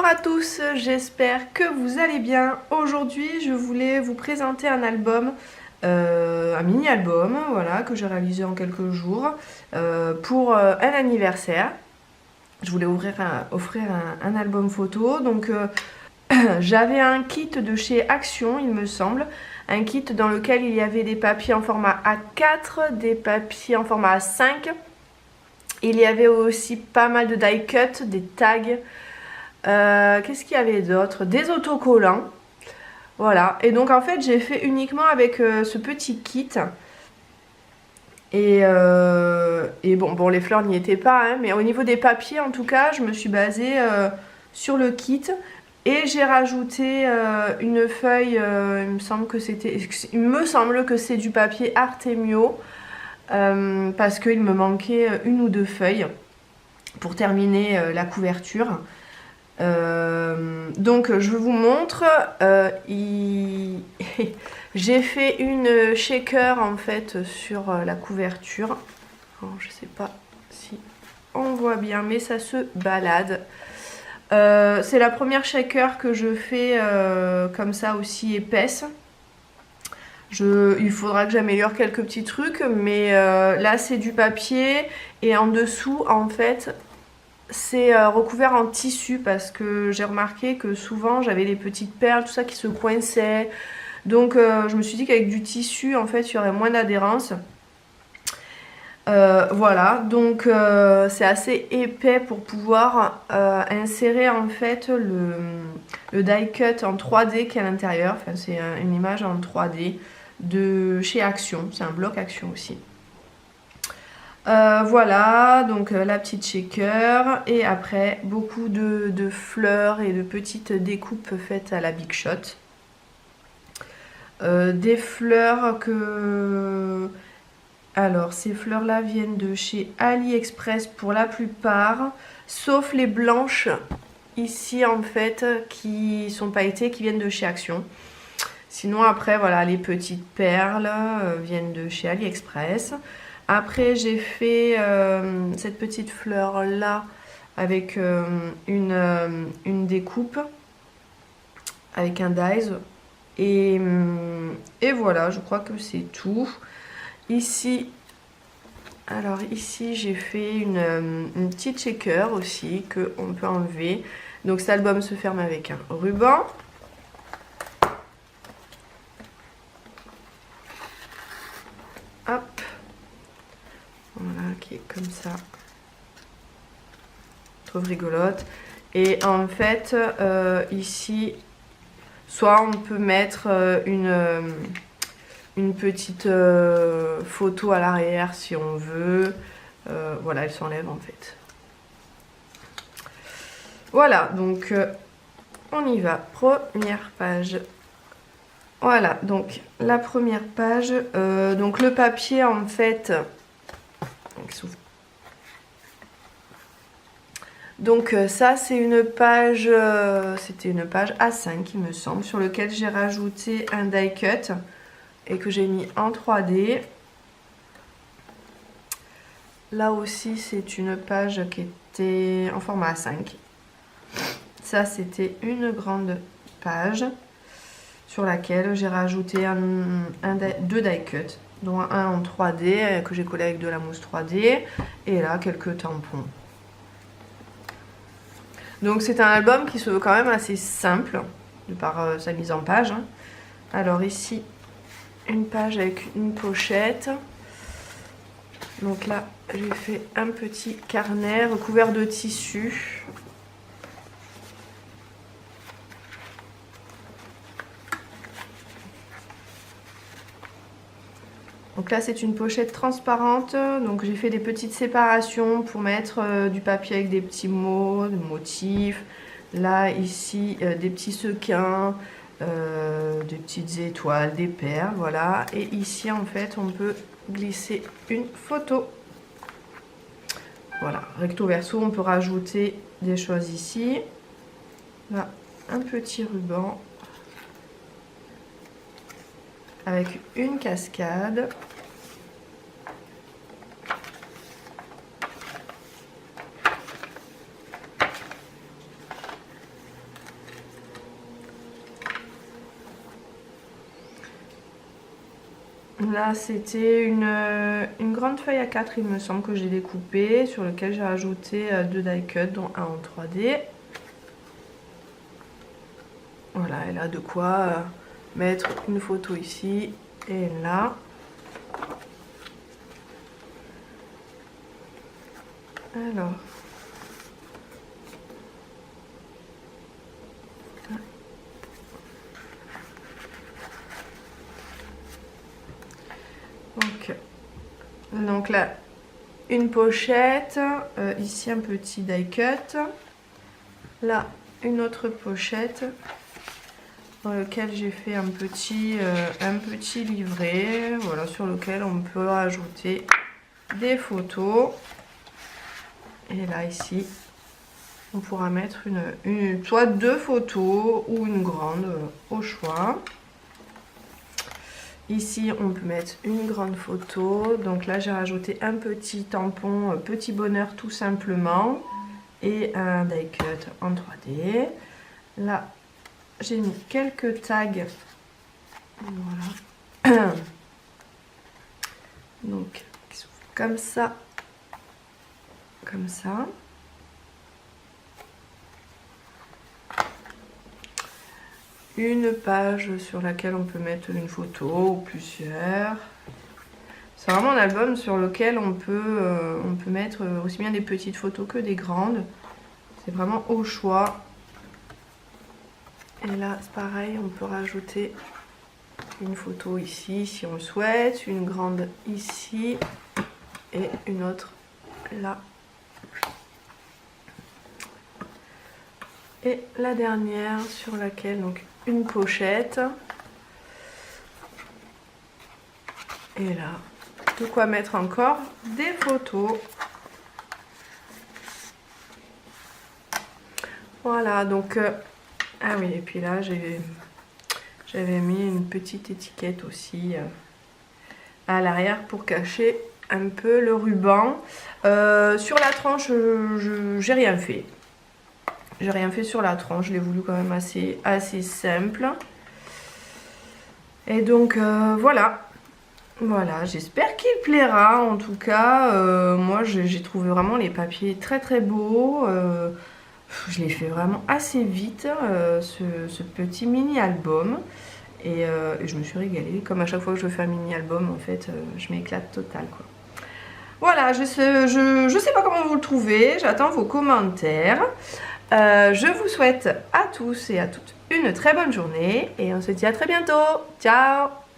à tous, j'espère que vous allez bien. Aujourd'hui, je voulais vous présenter un album, un mini-album, voilà, que j'ai réalisé en quelques jours pour un anniversaire. Je voulais offrir un album photo, donc j'avais un kit de chez Action, il me semble. Un kit dans lequel il y avait des papiers en format A4, des papiers en format A5. Il y avait aussi pas mal de die cut, des tags. Qu'est-ce qu'il y avait d'autre? Des autocollants. Voilà. Et donc en fait j'ai fait uniquement avec ce petit kit. Et bon les fleurs n'y étaient pas, hein, mais au niveau des papiers en tout cas, je me suis basée sur le kit. Et j'ai rajouté une feuille, il me semble que c'est du papier Artemio. Parce qu'il me manquait une ou deux feuilles pour terminer la couverture. Donc je vous montre, j'ai fait une shaker en fait sur la couverture. Alors, je sais pas si on voit bien, mais ça se balade. C'est la première shaker que je fais comme ça aussi épaisse. Il faudra que j'améliore quelques petits trucs, mais là c'est du papier et en dessous en fait c'est recouvert en tissu parce que j'ai remarqué que souvent j'avais des petites perles, tout ça qui se coinçait. Donc je me suis dit qu'avec du tissu en fait il y aurait moins d'adhérence. Voilà, donc c'est assez épais pour pouvoir insérer en fait le die cut en 3D qui est à l'intérieur. Enfin c'est une image en 3D de chez Action, c'est un bloc Action aussi. Voilà, donc la petite shaker et après beaucoup de fleurs et de petites découpes faites à la Big Shot. Des fleurs que... Alors ces fleurs là viennent de chez AliExpress pour la plupart, sauf les blanches ici en fait qui sont pailletées, qui viennent de chez Action. Sinon après voilà, les petites perles viennent de chez AliExpress. Après j'ai fait cette petite fleur là avec une découpe avec un dies et voilà, je crois que c'est tout. Ici, alors ici j'ai fait une petite shaker aussi que on peut enlever. Donc cet album se ferme avec un ruban. Hop. Voilà, qui est comme ça. Je trouve rigolote. Et en fait, ici, soit on peut mettre une petite photo à l'arrière si on veut. Voilà, elle s'enlève en fait. Voilà, donc on y va. Première page. Voilà, donc la première page. Donc le papier en fait... Donc ça c'est une page, c'était une page A5 il me semble, sur lequel j'ai rajouté un die cut et que j'ai mis en 3D. Là aussi c'est une page qui était en format A5. Ça c'était une grande page sur laquelle j'ai rajouté deux die cuts, dont un en 3D que j'ai collé avec de la mousse 3D et là quelques tampons. Donc c'est un album qui se veut quand même assez simple de par sa mise en page. Alors ici une page avec une pochette. Donc là j'ai fait un petit carnet recouvert de tissu. Donc là c'est une pochette transparente, donc j'ai fait des petites séparations pour mettre du papier avec des petits mots, des motifs. Là ici des petits sequins, des petites étoiles, des perles, voilà. Et ici en fait on peut glisser une photo. Voilà, recto verso, on peut rajouter des choses ici. Là un petit ruban avec une cascade. Là, c'était une grande feuille A4, il me semble, que j'ai découpée, sur lequel j'ai rajouté 2 die cuts, dont un en 3D. Voilà, elle a de quoi mettre une photo ici et là. Alors. Donc là, une pochette, ici un petit die cut, là une autre pochette dans lequel j'ai fait un petit livret, voilà, sur lequel on peut rajouter des photos. Et là ici, on pourra mettre soit 2 photos ou une grande au choix. Ici, on peut mettre une grande photo. Donc là, j'ai rajouté un petit tampon, petit bonheur tout simplement. Et un die cut en 3D. Là, j'ai mis quelques tags. Voilà. Donc, comme ça. Comme ça. Une page sur laquelle on peut mettre une photo ou plusieurs. C'est vraiment un album sur lequel on peut mettre aussi bien des petites photos que des grandes. C'est vraiment au choix. Et là, c'est pareil, on peut rajouter une photo ici si on le souhaite, une grande ici et une autre là. Et la dernière sur laquelle, donc, une pochette. Et là, de quoi mettre encore des photos. Voilà, donc... ah oui, et puis là, j'avais mis une petite étiquette aussi à l'arrière pour cacher un peu le ruban. Sur la tranche, j'ai rien fait. J'ai rien fait sur la tranche, je l'ai voulu quand même assez simple. Et donc voilà. Voilà, j'espère qu'il plaira. En tout cas, moi j'ai trouvé vraiment les papiers très très beaux. Je l'ai fait vraiment assez vite, ce petit mini album. Et je me suis régalée. Comme à chaque fois que je fais un mini album, en fait, je m'éclate total, quoi. Voilà, je sais pas comment vous le trouvez. J'attends vos commentaires. Je vous souhaite à tous et à toutes une très bonne journée et on se dit à très bientôt. Ciao!